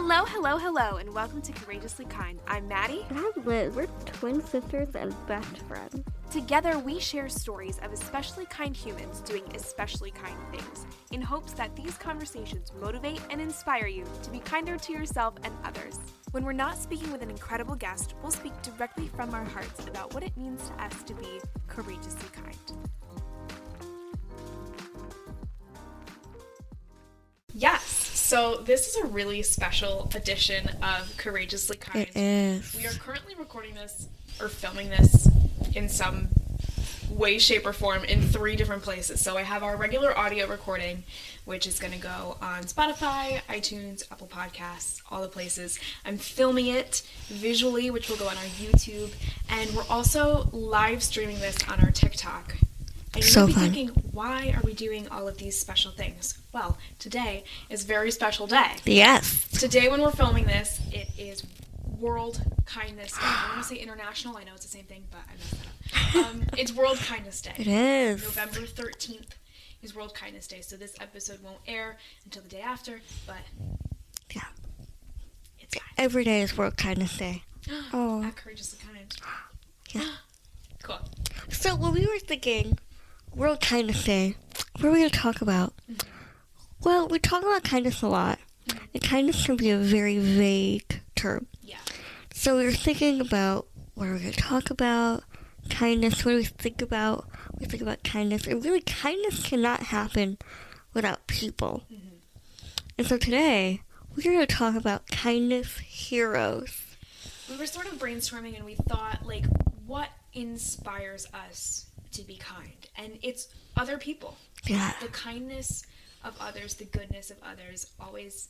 Hello, hello, hello, and welcome to Courageously Kind. I'm Maddie. And I'm Liz. We're twin sisters and best friends. Together, we share stories of especially kind humans doing especially kind things, in hopes that these conversations motivate and inspire you to be kinder to yourself and others. When we're not speaking with an incredible guest, we'll speak directly from our hearts about what it means to us to be courageously kind. Yes, so this is a really special edition of Courageously Kind. It is. We are currently recording this, or filming this, in some way, shape, or form in 3 different places. So I have our regular audio recording, which is going to go on Spotify, iTunes, Apple Podcasts, all the places. I'm filming it visually, which will go on our YouTube, and we're also live streaming this on our TikTok. And you might be thinking, why are we doing all of these special things? Well, today is a very special day. Yes. Today when we're filming this, it is World Kindness Day. I want to say international. I know it's the same thing, but I messed that up. It's World Kindness Day. It is. November 13th is World Kindness Day. So this episode won't air until the day after, but yeah, it's fine. Every day is World Kindness Day. Oh. At Courageously Kind. Yeah. Cool. So when we were thinking World Kindness Day, what are we going to talk about? Mm-hmm. Well, we talk about kindness a lot. Mm-hmm. And kindness can be a very vague term. Yeah. So we were thinking about what are we going to talk about? Kindness, what do we think about? We think about kindness. And really, kindness cannot happen without people. Mm-hmm. And so today, we're going to talk about kindness heroes. We were sort of brainstorming and we thought, what inspires us to be kind? And it's other people. Yeah. The kindness of others, the goodness of others always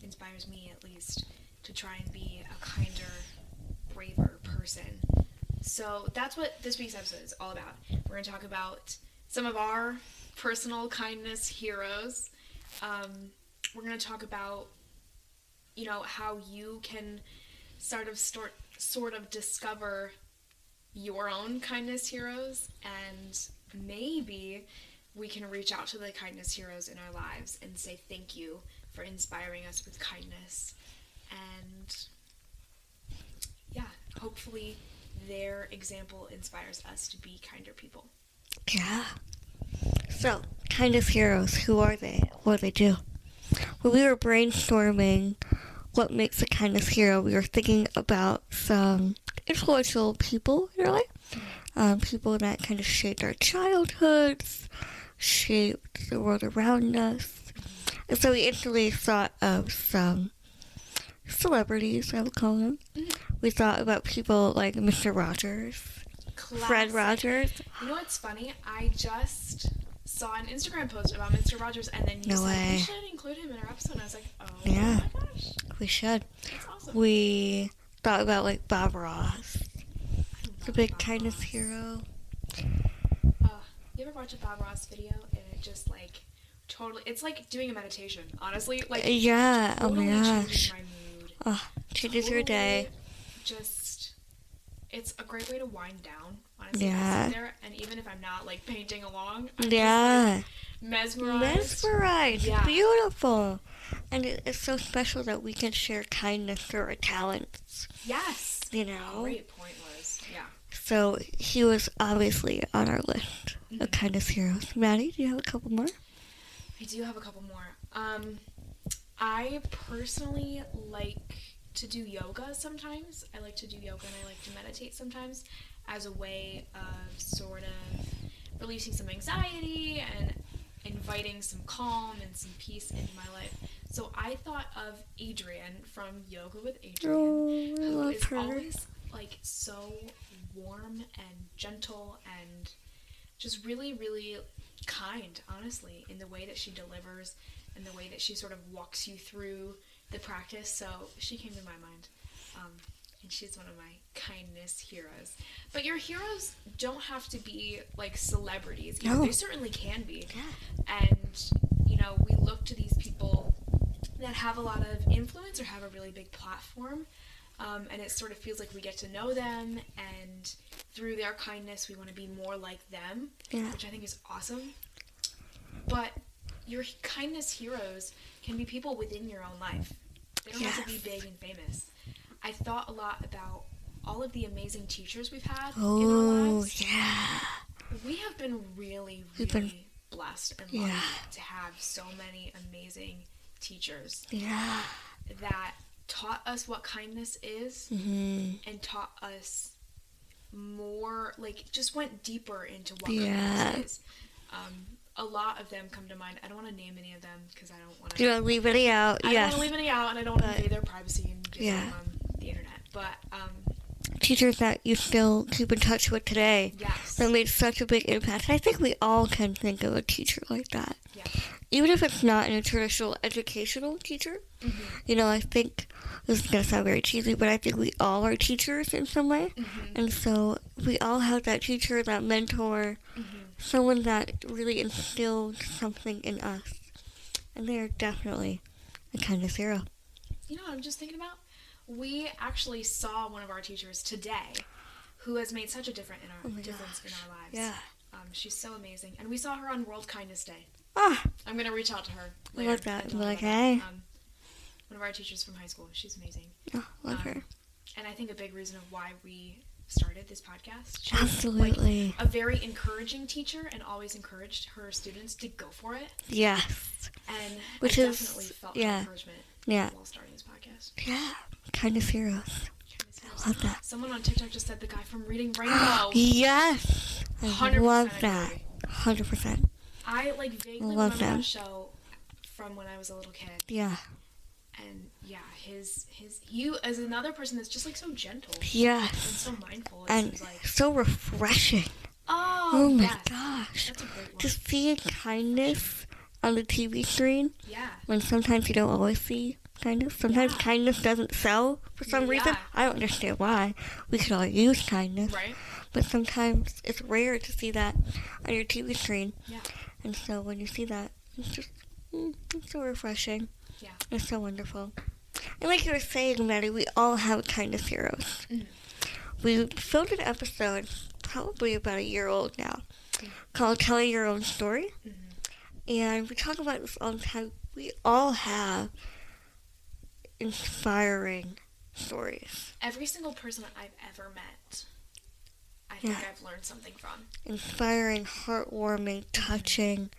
inspires me, at least, to try and be a kinder, braver person. So that's what this week's episode is all about. We're going to talk about some of our personal kindness heroes. We're going to talk about, how you can sort of discover your own kindness heroes, and maybe we can reach out to the kindness heroes in our lives and say thank you for inspiring us with kindness. And yeah, hopefully their example inspires us to be kinder people. Yeah. So, kindness heroes, who are they? What do they do? When we were brainstorming what makes a kindness hero, we were thinking about some influential people in our life. People that kind of shaped our childhoods, shaped the world around us. And so we instantly thought of some celebrities, I would call them. Mm-hmm. We thought about people like Mr. Rogers, Classic. Fred Rogers. You know what's funny? I just saw an Instagram post about Mr. Rogers, and then you No said way. we should include him in our episode. And I was like, oh Yeah. my gosh, We should. that's awesome. We thought about like Bob Ross, I the love big Bob kindness Ross. hero. You ever watch a Bob Ross video and it just totally, it's like doing a meditation, honestly. Yeah, oh Totally my changes gosh. my mood. Oh, changes your day. Just, it's a great way to wind down, honestly. Yeah. I sit there, and even if I'm not painting along, I'm Yeah. just mesmerized. Mesmerized. Yeah. Beautiful. And it's so special that we can share kindness through our talents, Yes. you know? Great point was, yeah. So he was obviously on our list of kindness heroes. Maddie, do you have a couple more? I do have a couple more. I personally like to do yoga sometimes. I like to do yoga and I like to meditate sometimes as a way of sort of releasing some anxiety and inviting some calm and some peace into my life. So I thought of Adrienne from Yoga with Adrienne, Oh, I who love is her. always so warm and gentle and just really, really kind, honestly, in the way that she delivers and the way that she sort of walks you through the practice. So she came to my mind, and she's one of my kindness heroes. But your heroes don't have to be celebrities. No. They certainly can be. Yeah. And we look to these people that have a lot of influence or have a really big platform, and it sort of feels like we get to know them, and through their kindness we want to be more like them, which I think is awesome. But your kindness heroes can be people within your own life. They don't have to be big and famous. I thought a lot about all of the amazing teachers we've had in our lives. Yeah. We have been really, really blessed and lucky to have so many amazing teachers that taught us what kindness is and taught us more, like, just went deeper into what kindness is. A lot of them come to mind. I don't want to name any of them because I don't want to... You don't leave any out. I don't want to leave any out, and I don't want to invade their privacy and give them on the internet. But, teachers that you still keep in touch with today that made such a big impact. I think we all can think of a teacher like that. Yeah. Even if it's not in a traditional educational teacher. You know, I think, this is going to sound very cheesy, but I think we all are teachers in some way. And so we all have that teacher, that mentor, someone that really instilled something in us. And they are definitely a kindness hero. You know what I'm just thinking about? We actually saw one of our teachers today who has made such a difference in our lives. Yeah. She's so amazing. And we saw her on World Kindness Day. Ah. I'm going to reach out to her I later. love that. I'm like, hey. One of our teachers from high school. She's amazing. Oh, love her. And I think a big reason of why we started this podcast. She Absolutely. was, like, a very encouraging teacher and always encouraged her students to go for it. Yes. And Which I is, definitely felt encouragement while starting this podcast. Yeah. Kindness heroes. I love that. Someone on TikTok just said the guy from Reading Rainbow. Yes. I 100% love that. agree. 100%. I, like, vaguely remember that show from when I was a little kid. Yeah. And, yeah, he is another person that's just, like, so gentle. Yes. And so mindful. And so refreshing. Oh my yes. gosh. That's a great one. Just seeing kindness on the TV screen. Yeah. When sometimes you don't always see kindness. Sometimes kindness doesn't sell for some reason. I don't understand why. We could all use kindness. Right. But sometimes it's rare to see that on your TV screen. Yeah. And so when you see that, it's just it's so refreshing. Yeah. It's so wonderful. And like you were saying, Maddie, we all have kindness heroes. We filmed an episode, probably about a year old now, called Telling Your Own Story. And we talk about this all the time. We all have inspiring stories. Every single person I've ever met, I think I've learned something from. Inspiring, heartwarming, touching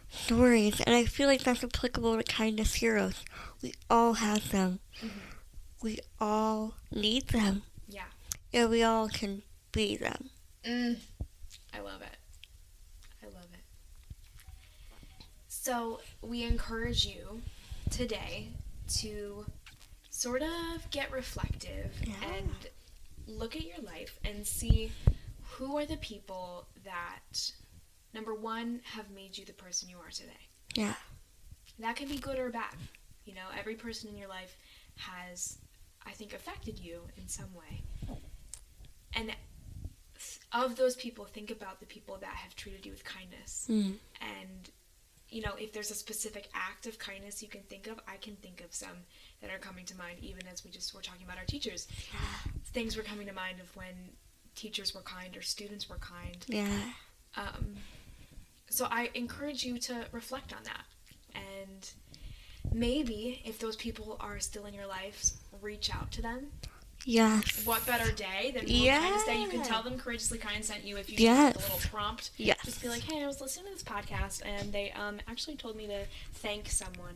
stories. And I feel like that's applicable to kindness heroes. We all have them. We all need them. Yeah. Yeah, we all can be them. I love it. I love it. So we encourage you today to sort of get reflective and look at your life and see who are the people that, number one, have made you the person you are today. Yeah. That can be good or bad. You know, every person in your life has, I think, affected you in some way. And of those people, think about the people that have treated you with kindness. And, you know, if there's a specific act of kindness you can think of, I can think of some that are coming to mind, even as we're talking about our teachers. Things were coming to mind of when teachers were kind or students were kind. Yeah. So I encourage you to reflect on that. And maybe, if those people are still in your life, reach out to them. Yes. What better day than World Kindness Day? You can tell them Courageously Kind sent you if you just have a little prompt. Yes. Just be like, hey, I was listening to this podcast, and they actually told me to thank someone.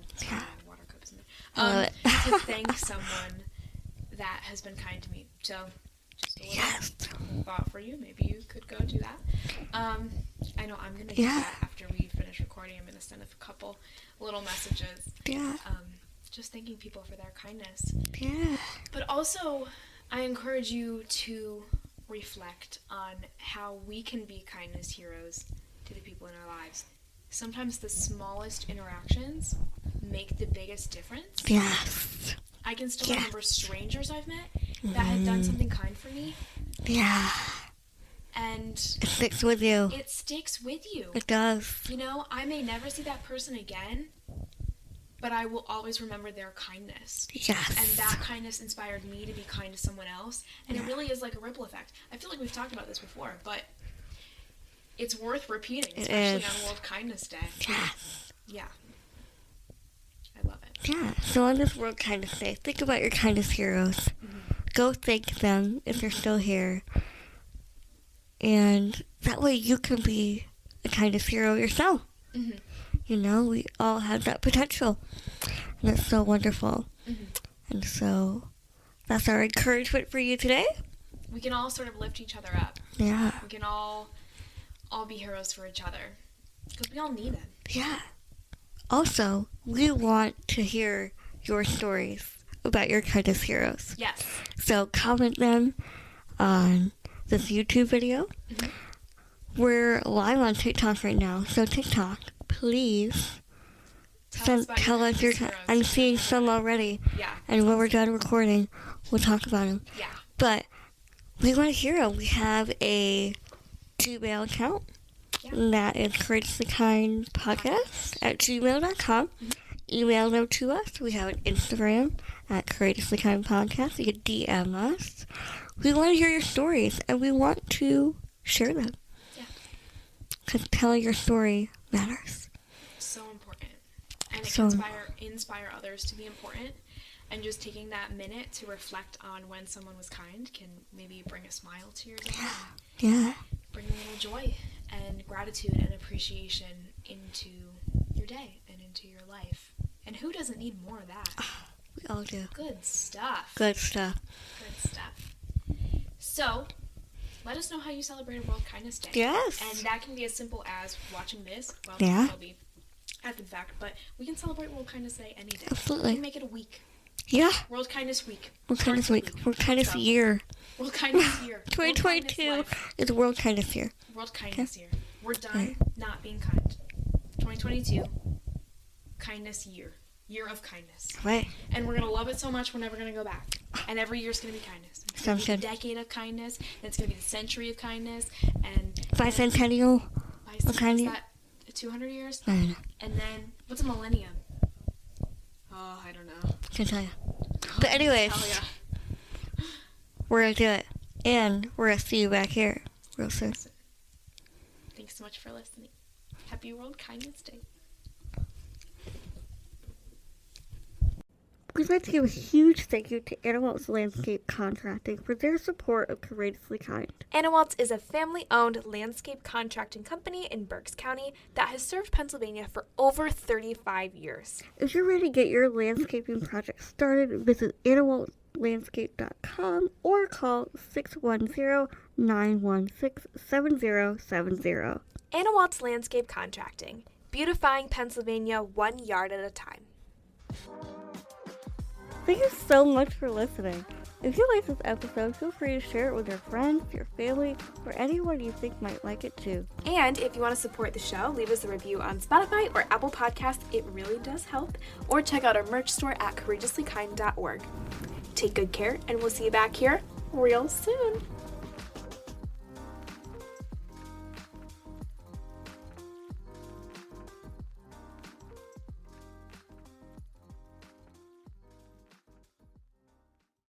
Water cups in there. To thank someone that has been kind to me. So, just a little thought for you. Maybe you could go do that. I know I'm going to do that after we finish recording. I'm going to send a couple little messages. Yeah. Just thanking people for their kindness. Yeah. But also, I encourage you to reflect on how we can be kindness heroes to the people in our lives. Sometimes the smallest interactions make the biggest difference. Yes. I can still remember strangers I've met that had done something kind for me. Yeah. And it sticks with you. It sticks with you. It does. You know, I may never see that person again, but I will always remember their kindness. Yes. And that kindness inspired me to be kind to someone else. And it really is like a ripple effect. I feel like we've talked about this before, but it's worth repeating, especially on World Kindness Day. Yes. Yeah. I love it. Yeah, so on this World Kindness Day, think about your kindness heroes. Go thank them if they're still here. And that way you can be a kindness hero yourself. Mm-hmm. You know, we all have that potential. And it's so wonderful. Mm-hmm. And so that's our encouragement for you today. We can all sort of lift each other up. Yeah. We can all be heroes for each other. Because we all need it. Yeah. Also, we want to hear your stories about your kindness heroes. Yes. So comment them on this YouTube video. Mm-hmm. We're live on TikTok right now. So TikTok, please tell us your heroes. I'm seeing some already. Yeah. And when we're done recording, we'll talk about them. Yeah. But we want to hear them. We have a Gmail account. Yeah. That is Courageously Kind Podcast at gmail.com. Mm-hmm. Email them to us. We have an Instagram at Courageously Kind Podcast. You can DM us. We want to hear your stories, and we want to share them. Yeah. Because telling your story matters. So important. And it So- can inspire others to be important. And just taking that minute to reflect on when someone was kind can maybe bring a smile to your day. And Yeah. bring a little joy and gratitude and appreciation into your day and into your life. And who doesn't need more of that? We all do. Good stuff. Good stuff. Good stuff. So, let us know how you celebrated World Kindness Day. Yes. And that can be as simple as watching this. Well, Yeah. that'll be after the fact, but we can celebrate World Kindness Day any day. Absolutely. We can make it a week. Yeah. World Kindness Week. World Kindness Starts Week. World Kindness So, Year. World Kindness Year. World Kindness 2022 Life. is World Kindness Year. World Kindness Year. We're done Right. not being kind. 2022, Kindness Year. Year of kindness. Right. And we're going to love it so much, we're never going to go back. And every year's going to be kindness. It's going Sounds to be good. the decade of kindness, and it's going to be the century of kindness, and Bicentennial. by What kind is of- that 200 years? I don't know. And then, what's a millennium? Oh, I don't know. Can't tell you. But anyways, Hell yeah. we're going to do it. And we're going to see you back here real soon. Thanks so much for listening. Happy World Kindness Day. We'd like to give a huge thank you to Anawalt's Landscape Contracting for their support of Courageously Kind. Anawalt's is a family-owned landscape contracting company in Berks County that has served Pennsylvania for over 35 years. If you're ready to get your landscaping project started, visit anawaltlandscape.com or call 610-916-7070. Anawalt's Landscape Contracting, beautifying Pennsylvania 1 yard at a time. Thank you so much for listening. If you like this episode, feel free to share it with your friends, your family, or anyone you think might like it too. And if you want to support the show, leave us a review on Spotify or Apple Podcasts. It really does help. Or check out our merch store at courageouslykind.org. Take good care, and we'll see you back here real soon.